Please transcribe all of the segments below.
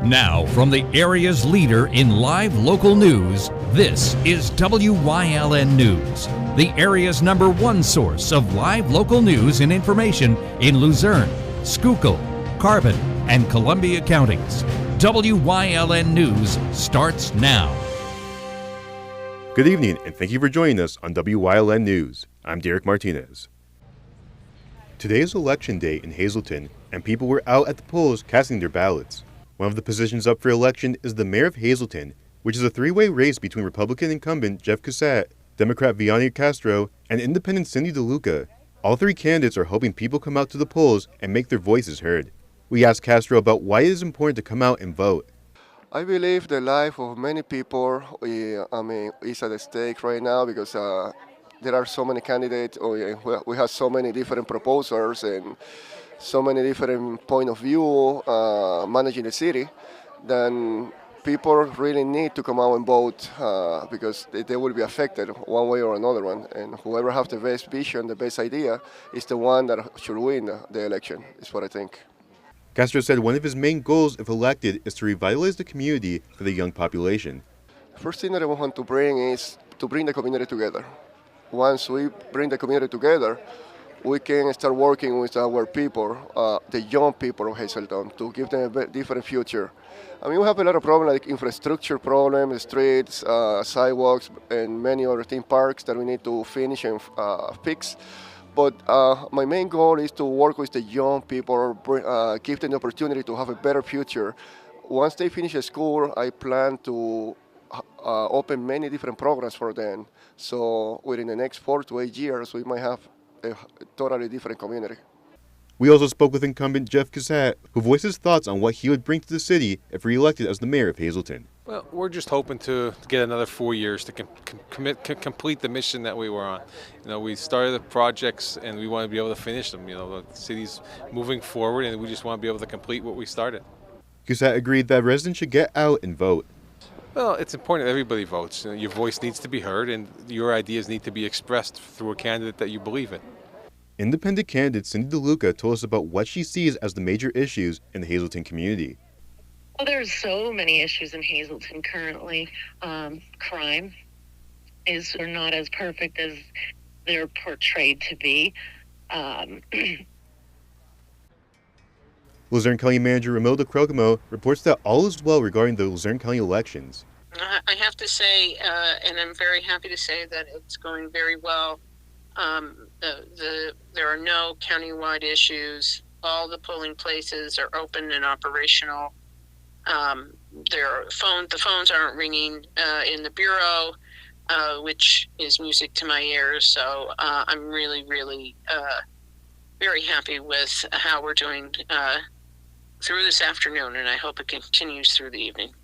Now, from the area's leader in live local news, this is WYLN News, the area's #1 source of live local news and information in Luzerne, Schuylkill, Carbon, and Columbia counties. WYLN News starts now. Good evening, and thank you for joining us on WYLN News. I'm Derek Martinez. Today is Election Day in Hazleton, and people were out at the polls casting their ballots. One of the positions up for election is the mayor of Hazleton, which is a three-way race between Republican incumbent Jeff Cussat, Democrat Vianney Castro, and Independent Cindy DeLuca. All three candidates are hoping people come out to the polls and make their voices heard. We asked Castro about why it is important to come out and vote. I believe the life of many people is at stake right now because there are so many candidates. We have so many different proposals and so many different point of view managing the city. Then people really need to come out and vote because they will be affected one way or another one. And whoever has the best vision, the best idea, is the one that should win the election, is what I think. Castro said one of his main goals, if elected, is to revitalize the community for the young population. First thing that I want to bring is to bring the community together. Once we bring the community together, we can start working with our people, the young people of Hazleton, to give them a different future. I mean, we have a lot of problems like infrastructure problems, streets, sidewalks, and many other theme parks that we need to finish and fix. But my main goal is to work with the young people, give them the opportunity to have a better future. Once they finish school, I plan to open many different programs for them. So within the next 4 to 8 years, we might have a totally different community. We also spoke with incumbent Jeff Cussat, who voiced his thoughts on what he would bring to the city if re-elected as the mayor of Hazleton. Well, we're just hoping to get another 4 years to complete the mission that we were on. You know, we started the projects and we want to be able to finish them. You know, the city's moving forward and we just want to be able to complete what we started. Cussat agreed that residents should get out and vote. Well, it's important that everybody votes. You know, your voice needs to be heard and your ideas need to be expressed through a candidate that you believe in. Independent candidate Cindy DeLuca told us about what she sees as the major issues in the Hazleton community. Well, there's so many issues in Hazleton currently. Crime are not as perfect as they're portrayed to be. Luzerne County Manager Ramilda Crocomo reports that all is well regarding the Luzerne County elections. I have to say, and I'm very happy to say that it's going very well. There are no countywide issues. All the polling places are open and operational. The phones aren't ringing in the bureau, which is music to my ears. So I'm really, really very happy with how we're doing through this afternoon, and I hope it continues through the evening.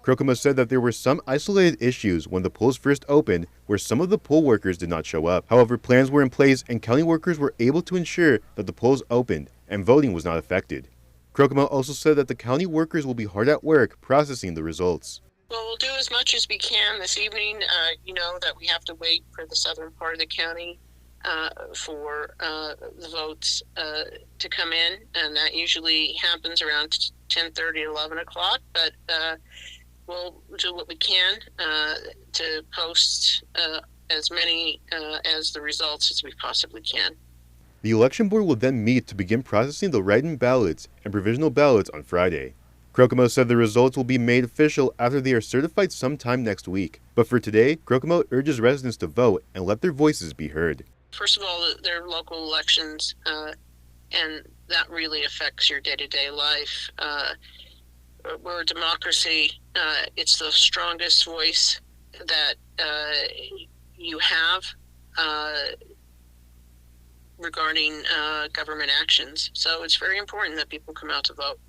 Crocomo said that there were some isolated issues when the polls first opened where some of the poll workers did not show up. However, plans were in place and county workers were able to ensure that the polls opened and voting was not affected. Crocomo also said that the county workers will be hard at work processing the results. Well, we'll do as much as we can this evening. You know that we have to wait for the southern part of the county for the votes to come in, and that usually happens around 10:30, 11 o'clock, but we'll do what we can to post as many as the results as we possibly can. The election board will then meet to begin processing the write-in ballots and provisional ballots on Friday. Crocomo said the results will be made official after they are certified sometime next week. But for today, Crocomo urges residents to vote and let their voices be heard. First of all, they're local elections, and that really affects your day-to-day life. We're a democracy. It's the strongest voice that you have regarding government actions. So it's very important that people come out to vote.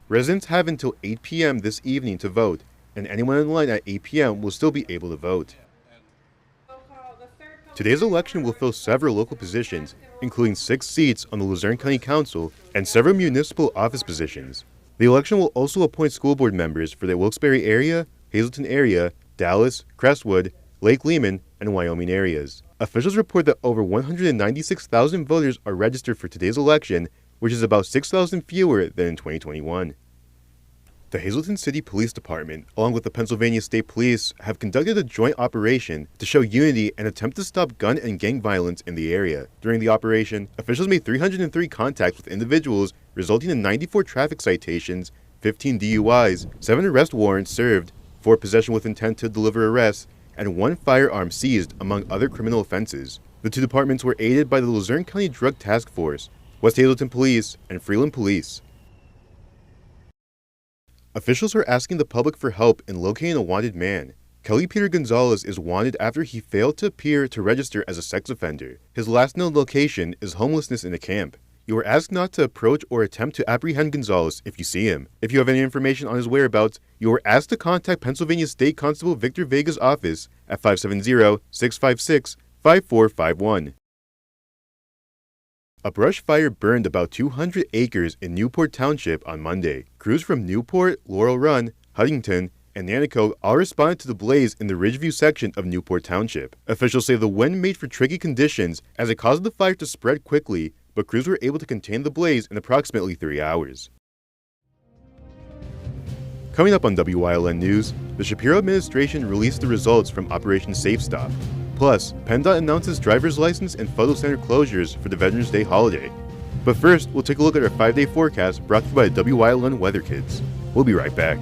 Residents have until 8 p.m. this evening to vote, and anyone in line at 8 p.m. will still be able to vote. Today's election will fill several local positions, including 6 seats on the Luzerne County Council and several municipal office positions. The election will also appoint school board members for the Wilkes-Barre area, Hazleton area, Dallas, Crestwood, Lake Lehman, and Wyoming areas. Officials report that over 196,000 voters are registered for today's election, which is about 6,000 fewer than in 2021. The Hazleton City Police Department, along with the Pennsylvania State Police, have conducted a joint operation to show unity and attempt to stop gun and gang violence in the area. During the operation, officials made 303 contacts with individuals, resulting in 94 traffic citations, 15 DUIs, 7 arrest warrants served, 4 possession with intent to deliver arrests, and 1 firearm seized, among other criminal offenses. The 2 departments were aided by the Luzerne County Drug Task Force, West Hazleton Police, and Freeland Police. Officials are asking the public for help in locating a wanted man. Kelly Peter Gonzalez is wanted after he failed to appear to register as a sex offender. His last known location is homelessness in a camp. You are asked not to approach or attempt to apprehend Gonzalez if you see him. If you have any information on his whereabouts, you are asked to contact Pennsylvania State Constable Victor Vega's office at 570-656-5451. A brush fire burned about 200 acres in Newport Township on Monday. Crews from Newport, Laurel Run, Huntington, and Nanticoke all responded to the blaze in the Ridgeview section of Newport Township. Officials say the wind made for tricky conditions as it caused the fire to spread quickly, but crews were able to contain the blaze in approximately 3 hours. Coming up on WYLN News, the Shapiro administration released the results from Operation Safe Stop. Plus, PennDOT announces driver's license and photo center closures for the Veterans Day holiday. But first, we'll take a look at our 5-day forecast brought to you by WYLN Weather Kids. We'll be right back.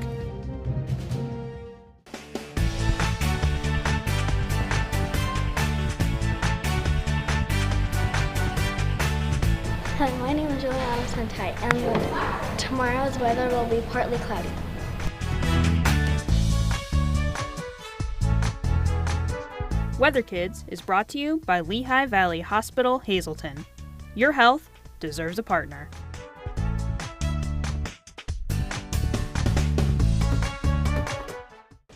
Hi, my name is Julia Adams-Hentai, and tomorrow's weather will be partly cloudy. Weather Kids is brought to you by Lehigh Valley Hospital, Hazleton. Your health deserves a partner.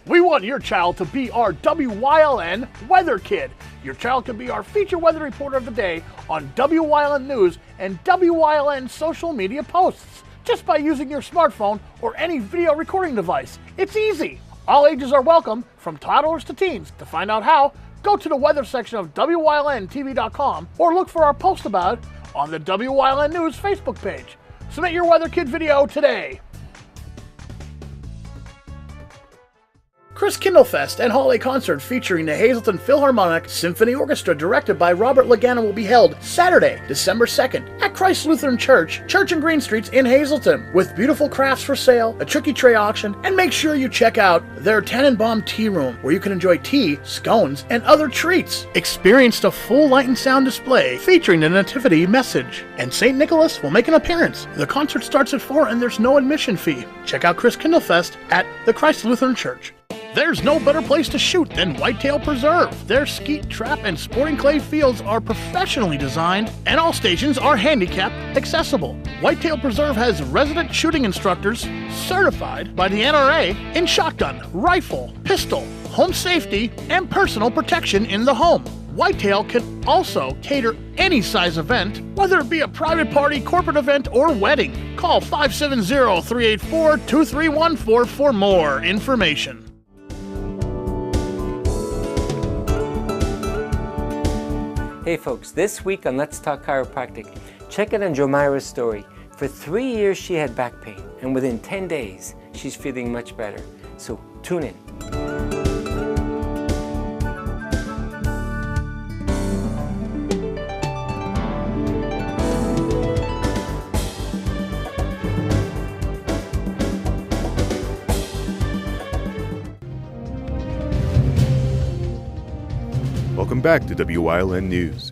We want your child to be our WYLN Weather Kid. Your child can be our feature weather reporter of the day on WYLN News and WYLN social media posts just by using your smartphone or any video recording device. It's easy. All ages are welcome, from toddlers to teens. To find out how, go to the weather section of WYLNTV.com or look for our post about it on the WYLN News Facebook page. Submit your Weather Kid video today. Chris Kindlefest and Holiday Concert featuring the Hazleton Philharmonic Symphony Orchestra directed by Robert Lagana will be held Saturday, December 2nd at Christ Lutheran Church, Church and Green Streets in Hazleton, with beautiful crafts for sale, a tricky tray auction, and make sure you check out their Tannenbaum Tea Room, where you can enjoy tea, scones, and other treats. Experience the full light and sound display featuring the Nativity message, and St. Nicholas will make an appearance. The concert starts at 4 and there's no admission fee. Check out Chris Kindlefest at the Christ Lutheran Church. There's no better place to shoot than Whitetail Preserve. Their skeet, trap, and sporting clay fields are professionally designed, and all stations are handicap accessible. Whitetail Preserve has resident shooting instructors certified by the NRA in shotgun, rifle, pistol, home safety, and personal protection in the home. Whitetail can also cater any size event, whether it be a private party, corporate event, or wedding. Call 570-384-2314 for more information. Hey folks, this week on Let's Talk Chiropractic, check out on Jomira's story. For 3 years she had back pain, and within 10 days, she's feeling much better. So tune in. Welcome back to WYLN News.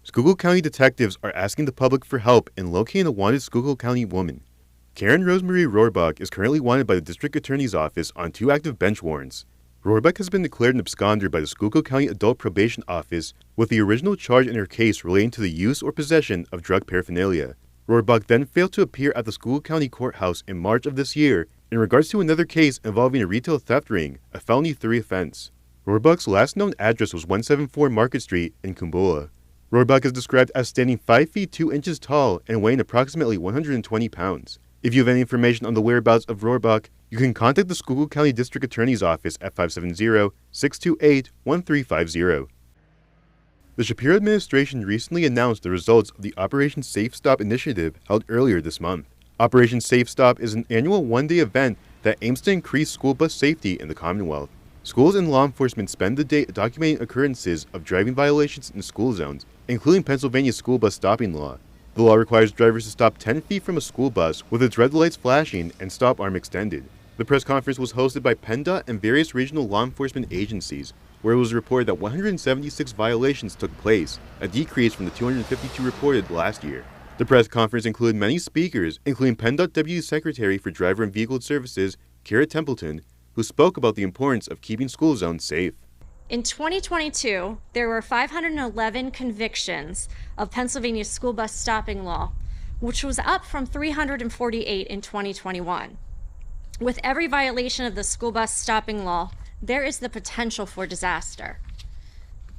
Schuylkill County detectives are asking the public for help in locating a wanted Schuylkill County woman. Karen Rosemary Rohrbach is currently wanted by the District Attorney's Office on 2 active bench warrants. Rohrbach has been declared an absconder by the Schuylkill County Adult Probation Office with the original charge in her case relating to the use or possession of drug paraphernalia. Rohrbach then failed to appear at the Schuylkill County Courthouse in March of this year in regards to another case involving a retail theft ring, a felony 3 offense. Rohrbach's last known address was 174 Market Street in Kumbula. Rohrbach is described as standing 5 feet 2 inches tall and weighing approximately 120 pounds. If you have any information on the whereabouts of Rohrbach, you can contact the Schuylkill County District Attorney's Office at 570-628-1350. The Shapiro administration recently announced the results of the Operation Safe Stop initiative held earlier this month. Operation Safe Stop is an annual one-day event that aims to increase school bus safety in the Commonwealth. Schools and law enforcement spend the day documenting occurrences of driving violations in school zones, including Pennsylvania's school bus stopping law. The law requires drivers to stop 10 feet from a school bus with its red lights flashing and stop arm extended. The press conference was hosted by PennDOT and various regional law enforcement agencies, where it was reported that 176 violations took place, a decrease from the 252 reported last year. The press conference included many speakers, including PennDOT Deputy Secretary for Driver and Vehicle Services, Kara Templeton, who spoke about the importance of keeping school zones safe. In 2022, there were 511 convictions of Pennsylvania's school bus stopping law, which was up from 348 in 2021. With every violation of the school bus stopping law, there is the potential for disaster.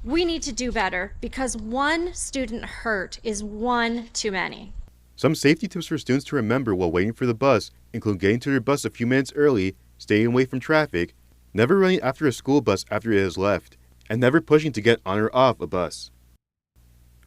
We need to do better because one student hurt is one too many. Some safety tips for students to remember while waiting for the bus include getting to their bus a few minutes early, staying away from traffic, never running after a school bus after it has left, and never pushing to get on or off a bus.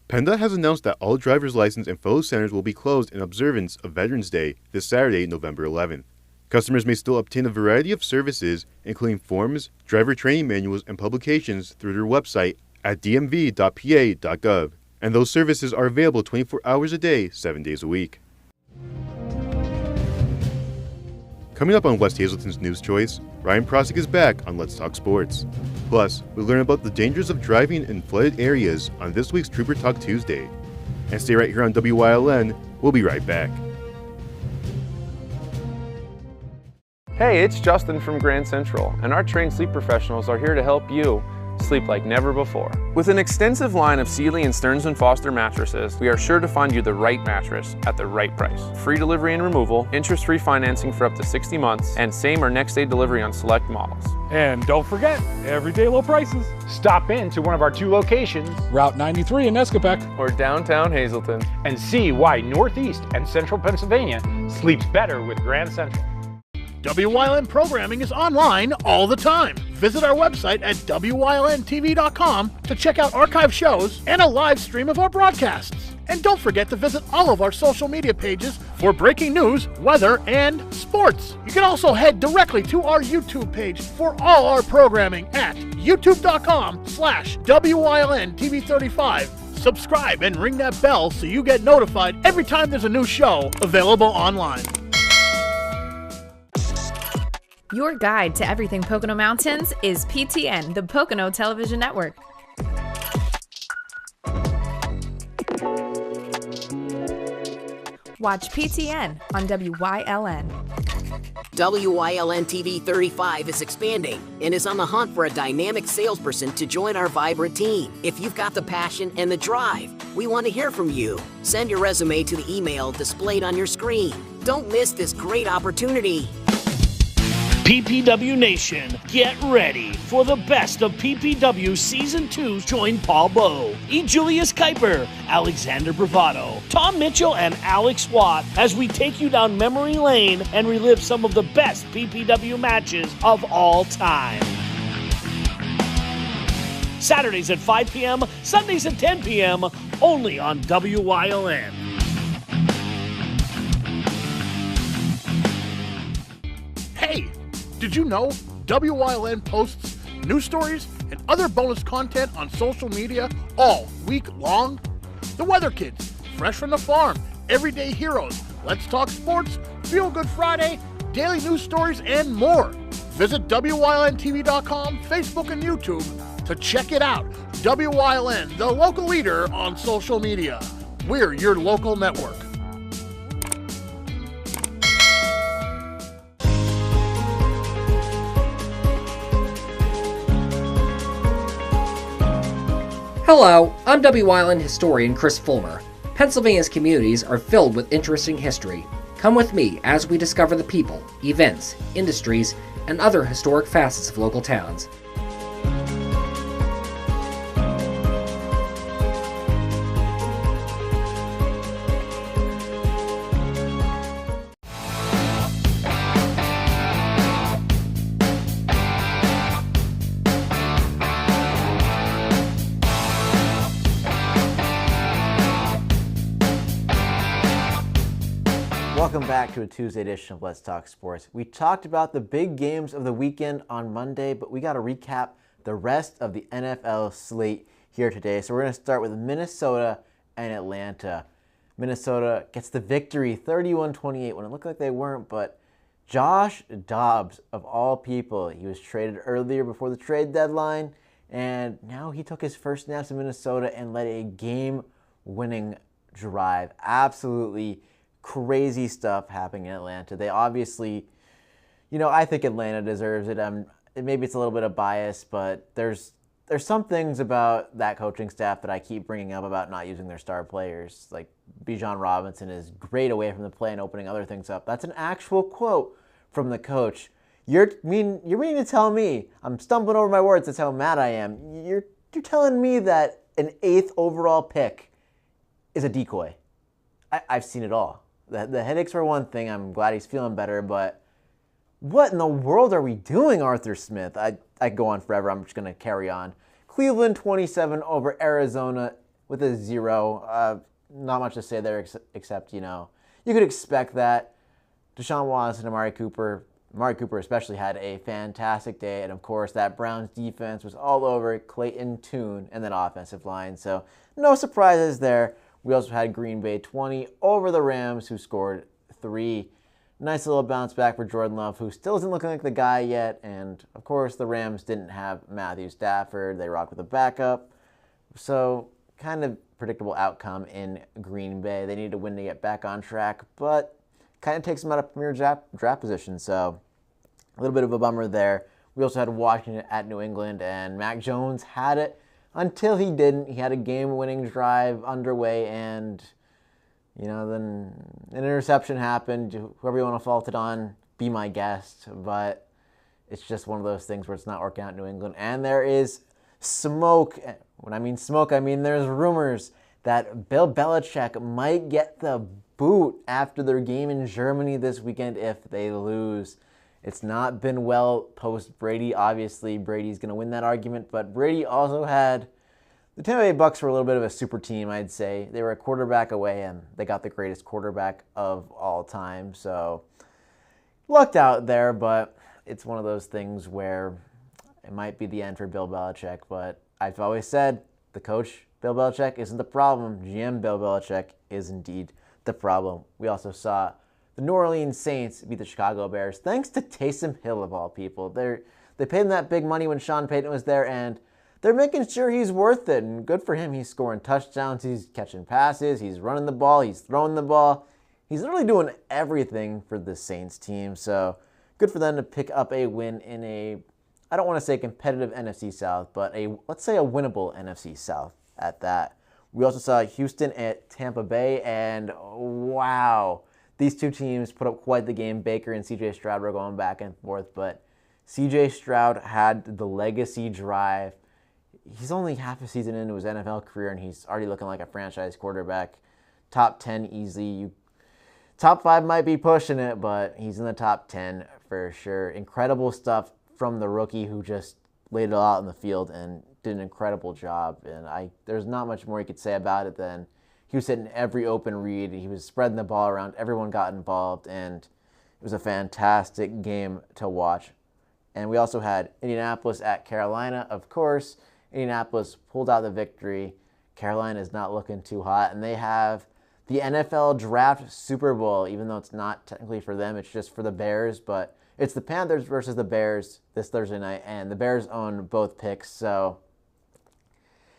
PennDOT has announced that all driver's license and photo centers will be closed in observance of Veterans Day this Saturday, November 11th. Customers may still obtain a variety of services, including forms, driver training manuals, and publications through their website at dmv.pa.gov, and those services are available 24 hours a day, 7 days a week. Coming up on West Hazelton's News Choice, Ryan Prosick is back on Let's Talk Sports. Plus, we learn about the dangers of driving in flooded areas on this week's Trooper Talk Tuesday. And stay right here on WYLN, we'll be right back. Hey, it's Justin from Grand Central, and our trained sleep professionals are here to help you sleep like never before. With an extensive line of Sealy and Stearns & Foster mattresses, we are sure to find you the right mattress at the right price. Free delivery and removal, interest-free financing for up to 60 months, and same or next day delivery on select models. And don't forget, everyday low prices. Stop in to one of our 2 locations, Route 93 in Escapec, or downtown Hazleton, and see why Northeast and Central Pennsylvania sleeps better with Grand Central. WYLN programming is online all the time. Visit our website at WYLNTV.com to check out archive shows and a live stream of our broadcasts. And don't forget to visit all of our social media pages for breaking news, weather, and sports. You can also head directly to our YouTube page for all our programming at youtube.com/WYLNTV35. Subscribe and ring that bell so you get notified every time there's a new show available online. Your guide to everything Pocono Mountains is PTN, the Pocono Television Network. Watch PTN on WYLN. WYLN TV 35 is expanding and is on the hunt for a dynamic salesperson to join our vibrant team. If you've got the passion and the drive, we want to hear from you. Send your resume to the email displayed on your screen. Don't miss this great opportunity. PPW Nation, get ready for the best of PPW Season 2. Join Paul Bowe, E. Julius Kuiper, Alexander Bravado, Tom Mitchell, and Alex Watt as we take you down memory lane and relive some of the best PPW matches of all time. Saturdays at 5 p.m., Sundays at 10 p.m., only on WYLN. Hey! Did you know WYLN posts news stories and other bonus content on social media all week long? The Weather Kids, Fresh from the Farm, Everyday Heroes, Let's Talk Sports, Feel Good Friday, daily news stories, and more. Visit WYLNTV.com, Facebook, and YouTube to check it out. WYLN, the local leader on social media. We're your local network. Hello, I'm WYLN historian Chris Fulmer. Pennsylvania's communities are filled with interesting history. Come with me as we discover the people, events, industries, and other historic facets of local towns. Welcome back to a Tuesday edition of Let's Talk Sports. We talked about the big games of the weekend on Monday, but we got to recap the rest of the NFL slate here today. So we're going to start with Minnesota and Atlanta. Minnesota gets the victory 31-28 when it looked like they weren't, but Josh Dobbs, of all people, he was traded earlier before the trade deadline, and now he took his first snaps in Minnesota and led a game-winning drive. Absolutely crazy stuff happening in Atlanta. They obviously, I think Atlanta deserves it. Maybe it's a little bit of bias, but there's some things about that coaching staff that I keep bringing up about not using their star players. Like Bijan Robinson is great away from the play and opening other things up. That's an actual quote from the coach. You're meaning to tell me, I'm stumbling over my words, that's how mad I am. You're telling me that an 8th overall pick is a decoy. I've seen it all. The headaches were one thing. I'm glad he's feeling better, but what in the world are we doing, Arthur Smith? I could go on forever. I'm just going to carry on. Cleveland 27 over Arizona with a 0. Not much to say there except, you could expect that. Deshaun Watson and Amari Cooper especially had a fantastic day. And, of course, that Browns defense was all over Clayton Tune and that offensive line. So no surprises there. We also had Green Bay 20 over the Rams, who scored 3. Nice little bounce back for Jordan Love, who still isn't looking like the guy yet. And, of course, the Rams didn't have Matthew Stafford. They rocked with a backup. So kind of predictable outcome in Green Bay. They need to win to get back on track, but kind of takes them out of premier draft position. So a little bit of a bummer there. We also had Washington at New England, and Mac Jones had it until he didn't. He had a game-winning drive underway, and then an interception happened. Whoever you want to fault it on, be my guest. But it's just one of those things where it's not working out in New England. And there is smoke. When I mean smoke, I mean there's rumors that Bill Belichick might get the boot after their game in Germany this weekend if they lose. It's not been well post-Brady. Obviously, Brady's going to win that argument. But Brady also had the Tampa Bay Bucks were a little bit of a super team, I'd say. They were a quarterback away, and they got the greatest quarterback of all time. So, lucked out there, but it's one of those things where it might be the end for Bill Belichick. But I've always said the coach, Bill Belichick, isn't the problem. GM Bill Belichick is indeed the problem. We also saw the New Orleans Saints beat the Chicago Bears, thanks to Taysom Hill, of all people. They paid him that big money when Sean Payton was there, and they're making sure he's worth it, and good for him. He's scoring touchdowns, he's catching passes, he's running the ball, he's throwing the ball. He's literally doing everything for the Saints team, so good for them to pick up a win in a, I don't want to say competitive NFC South, but let's say a winnable NFC South at that. We also saw Houston at Tampa Bay, and wow, these two teams put up quite the game. Baker and C.J. Stroud were going back and forth, but C.J. Stroud had the legacy drive. He's only half a season into his NFL career, and he's already looking like a franchise quarterback. Top 10 easy. Top 5 might be pushing it, but he's in the top 10 for sure. Incredible stuff from the rookie who just laid it all out in the field and did an incredible job. And there's not much more you could say about it than he was hitting every open read. He was spreading the ball around. Everyone got involved, and it was a fantastic game to watch. And we also had Indianapolis at Carolina, of course. Indianapolis pulled out the victory. Carolina is not looking too hot, and they have the NFL Draft Super Bowl, even though it's not technically for them, it's just for the Bears, but it's the Panthers versus the Bears this Thursday night, and the Bears own both picks, so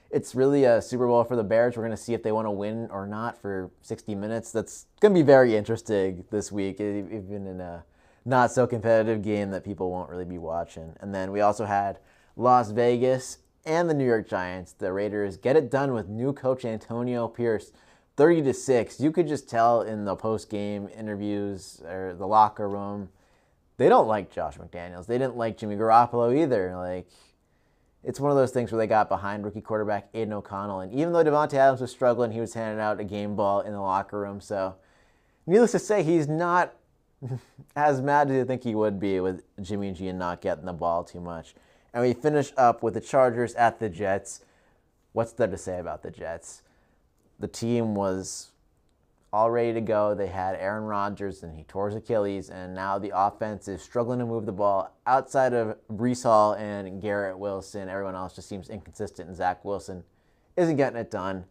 it's really a Super Bowl for the Bears. We're going to see if they want to win or not for 60 minutes. That's going to be very interesting this week, even in a not-so-competitive game that people won't really be watching. And then we also had Las Vegas and the New York Giants. The Raiders get it done with new coach Antonio Pierce, 30-6. You could just tell in the post-game interviews or the locker room, they don't like Josh McDaniels. They didn't like Jimmy Garoppolo either. It's one of those things where they got behind rookie quarterback Aiden O'Connell. And even though Devontae Adams was struggling, he was handing out a game ball in the locker room. So needless to say, he's not as mad as you think he would be with Jimmy G and not getting the ball too much. And we finish up with the Chargers at the Jets. What's there to say about the Jets? The team was all ready to go. They had Aaron Rodgers, and he tore his Achilles, and now the offense is struggling to move the ball outside of Breece Hall and Garrett Wilson. Everyone else just seems inconsistent, and Zach Wilson isn't getting it done.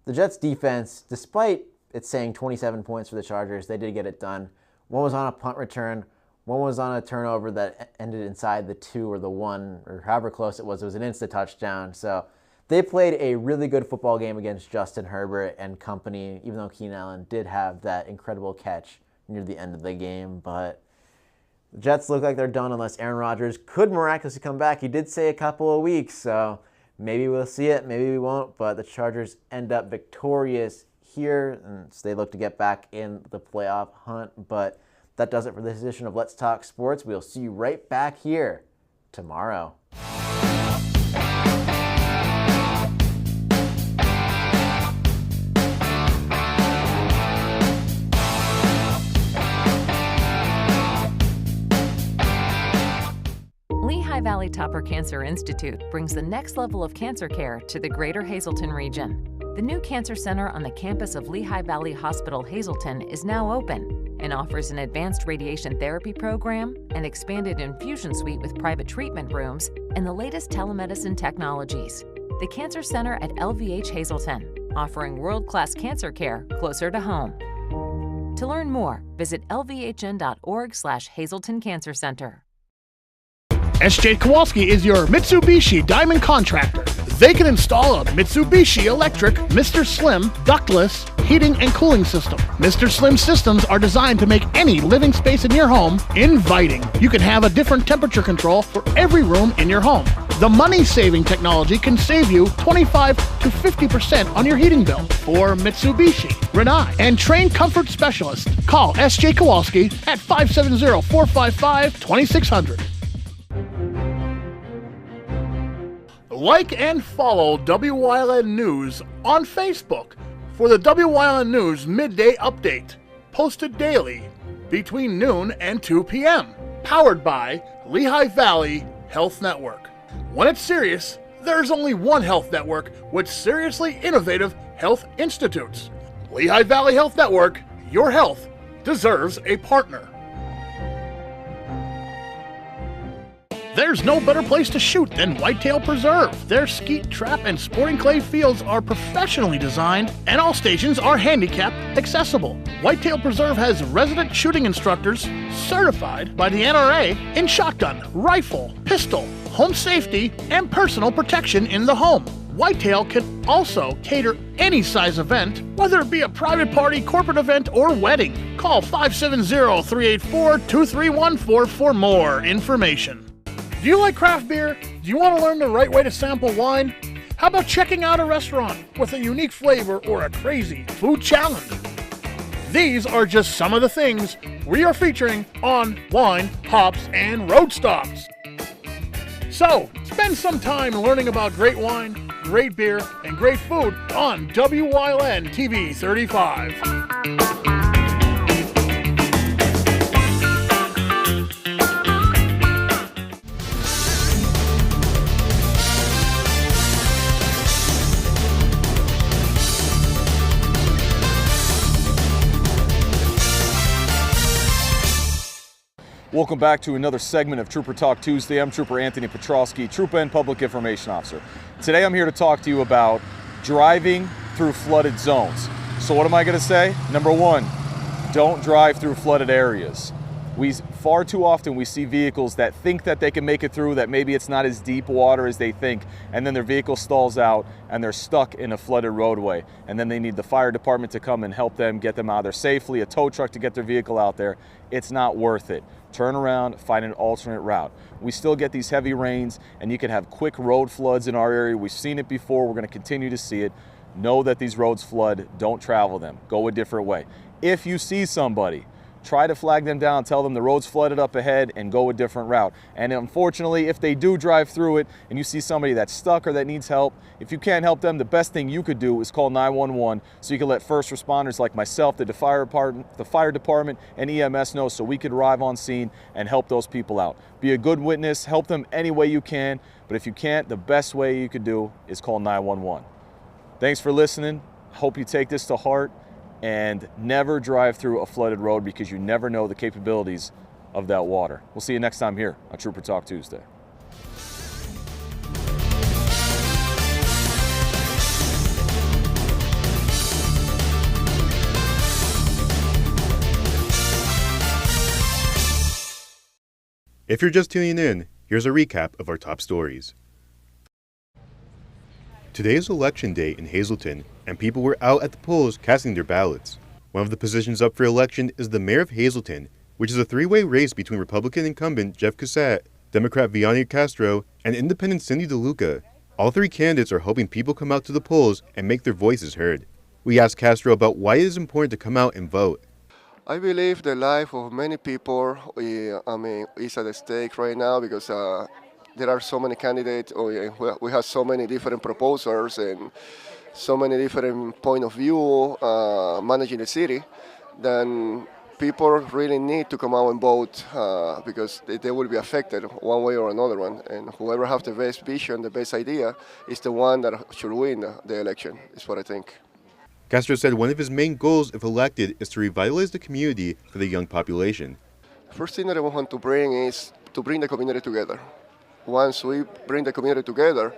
The Jets' defense, despite it saying 27 points for the Chargers, they did get it done. One was on a punt return. One was on a turnover that ended inside the 2 or the 1, or however close it was. It was an instant touchdown. So they played a really good football game against Justin Herbert and company, even though Keenan Allen did have that incredible catch near the end of the game. But the Jets look like they're done unless Aaron Rodgers could miraculously come back. He did say a couple of weeks, so maybe we'll see it, maybe we won't. But the Chargers end up victorious here, and so they look to get back in the playoff hunt. But that does it for this edition of Let's Talk Sports. We'll see you right back here tomorrow. Lehigh Valley Topper Cancer Institute brings the next level of cancer care to the greater Hazleton region. The new cancer center on the campus of Lehigh Valley Hospital Hazleton is now open and offers an advanced radiation therapy program, an expanded infusion suite with private treatment rooms, and the latest telemedicine technologies. The Cancer Center at LVH Hazleton, offering world-class cancer care closer to home. To learn more, visit lvhn.org/Hazleton Cancer Center. SJ Kowalski is your Mitsubishi Diamond contractor. They can install a Mitsubishi electric Mr. Slim ductless heating and cooling system. Mr. Slim systems are designed to make any living space in your home inviting. You can have a different temperature control for every room in your home. The money-saving technology can save you 25 to 50% on your heating bill. For Mitsubishi, Rinnai, and trained comfort specialists, call SJ Kowalski at 570-455-2600. Like and follow WYLN News on Facebook for the WYLN News Midday Update, posted daily between noon and 2 p.m., powered by Lehigh Valley Health Network. When it's serious, there's only one health network with seriously innovative health institutes. Lehigh Valley Health Network, your health deserves a partner. There's no better place to shoot than Whitetail Preserve. Their skeet, trap, and sporting clay fields are professionally designed, and all stations are handicap accessible. Whitetail Preserve has resident shooting instructors certified by the NRA in shotgun, rifle, pistol, home safety, and personal protection in the home. Whitetail can also cater any size event, whether it be a private party, corporate event, or wedding. Call 570-384-2314 for more information. Do you like craft beer? Do you want to learn the right way to sample wine? How about checking out a restaurant with a unique flavor or a crazy food challenge? These are just some of the things we are featuring on Wine, Hops, and Road Stops. So, spend some time learning about great wine, great beer, and great food on WYLN TV 35. Welcome back to another segment of Trooper Talk Tuesday. I'm Trooper Anthony Petrosky, Trooper and Public Information Officer. Today I'm here to talk to you about driving through flooded zones. So what am I going to say? Number one, don't drive through flooded areas. Far too often we see vehicles that think that they can make it through, that maybe it's not as deep water as they think, and then their vehicle stalls out and they're stuck in a flooded roadway. And then they need the fire department to come and help them get them out of there safely, a tow truck to get their vehicle out there. It's not worth it. Turn around, find an alternate route. We still get these heavy rains and you can have quick road floods in our area. We've seen it before, we're going to continue to see it. Know that these roads flood, don't travel them, go a different way. If you see somebody, try to flag them down, tell them the road's flooded up ahead and go a different route. And unfortunately, if they do drive through it and you see somebody that's stuck or that needs help, if you can't help them, the best thing you could do is call 911 so you can let first responders like myself, the fire department, and EMS know so we could arrive on scene and help those people out. Be a good witness, help them any way you can, but if you can't, the best way you could do is call 911. Thanks for listening. Hope you take this to heart. and never drive through a flooded road because you never know the capabilities of that water. We'll see you next time here on Trooper Talk Tuesday. If you're just tuning in, here's a recap of our top stories. Today is election day in Hazleton, and people were out at the polls casting their ballots. One of the positions up for election is the mayor of Hazleton, which is a three-way race between Republican incumbent Jeff Cassett, Democrat Vianney Castro, and Independent Cindy DeLuca. All three candidates are hoping people come out to the polls and make their voices heard. We asked Castro about why it is important to come out and vote. I believe the life of many people, is at stake right now because there are so many candidates. We have so many different proposals and so many different point of view managing the city. Then people really need to come out and vote because they will be affected one way or another one. And whoever has the best vision, the best idea, is the one that should win the election, is what I think. Castro said one of his main goals, if elected, is to revitalize the community for the young population. First thing that I want to bring is to bring the community together. Once we bring the community together,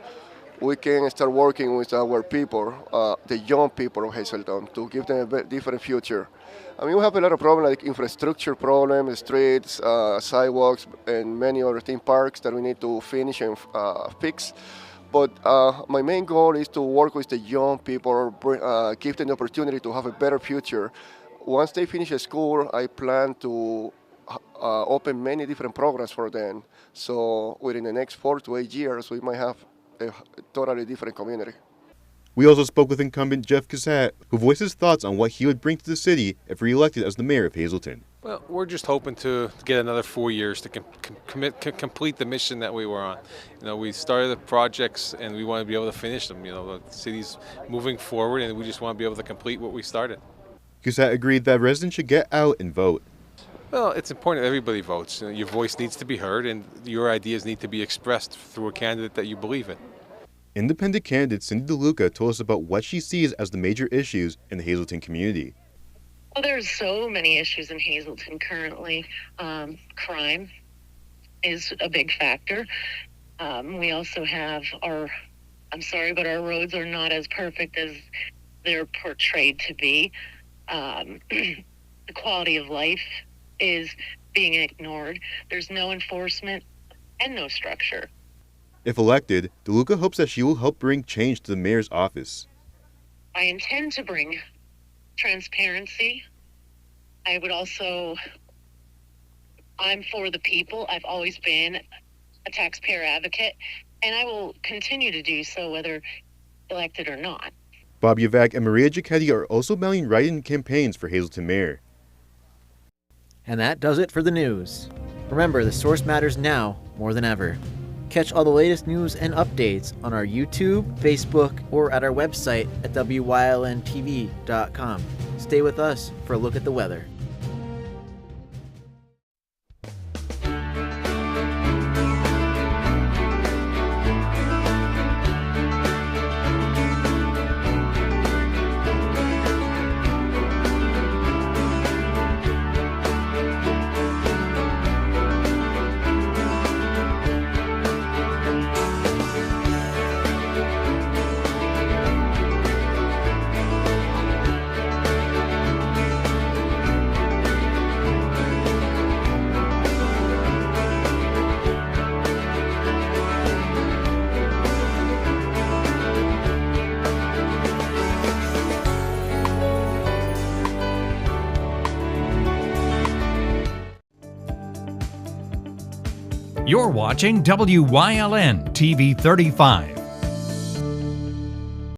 we can start working with our people, the young people of Hazleton, to give them a different future. I mean, we have a lot of problems like infrastructure problems, streets, sidewalks, and many other theme parks that we need to finish and fix. But my main goal is to work with the young people, give them the opportunity to have a better future. Once they finish school, I plan to open many different programs for them. So within the next 4 to 8 years, we might have a totally different community. We also spoke with incumbent Jeff Cassett, who voiced his thoughts on what he would bring to the city if re-elected as the mayor of Hazleton. Well, we're just hoping to get another 4 years to complete the mission that we were on. You know, we started the projects and we want to be able to finish them. You know, the city's moving forward and we just want to be able to complete what we started. Cassett agreed that residents should get out and vote. Well, it's important that everybody votes. You know, your voice needs to be heard and your ideas need to be expressed through a candidate that you believe in. Independent candidate Cindy DeLuca told us about what she sees as the major issues in the Hazleton community. Well, there's so many issues in Hazleton currently. Crime is a big factor. We also have I'm sorry, but our roads are not as perfect as they're portrayed to be. The quality of life is being ignored. There's no enforcement and no structure. If elected, DeLuca hopes that she will help bring change to the mayor's office. I intend to bring transparency. I'm for the people. I've always been a taxpayer advocate, and I will continue to do so whether elected or not. Bob Yavak and Maria Giacchetti are also mounting write-in campaigns for Hazleton mayor. And that does it for the news. Remember, the source matters now more than ever. Catch all the latest news and updates on our YouTube, Facebook, or at our website at wylntv.com. Stay with us for a look at the weather. You're watching WYLN TV 35,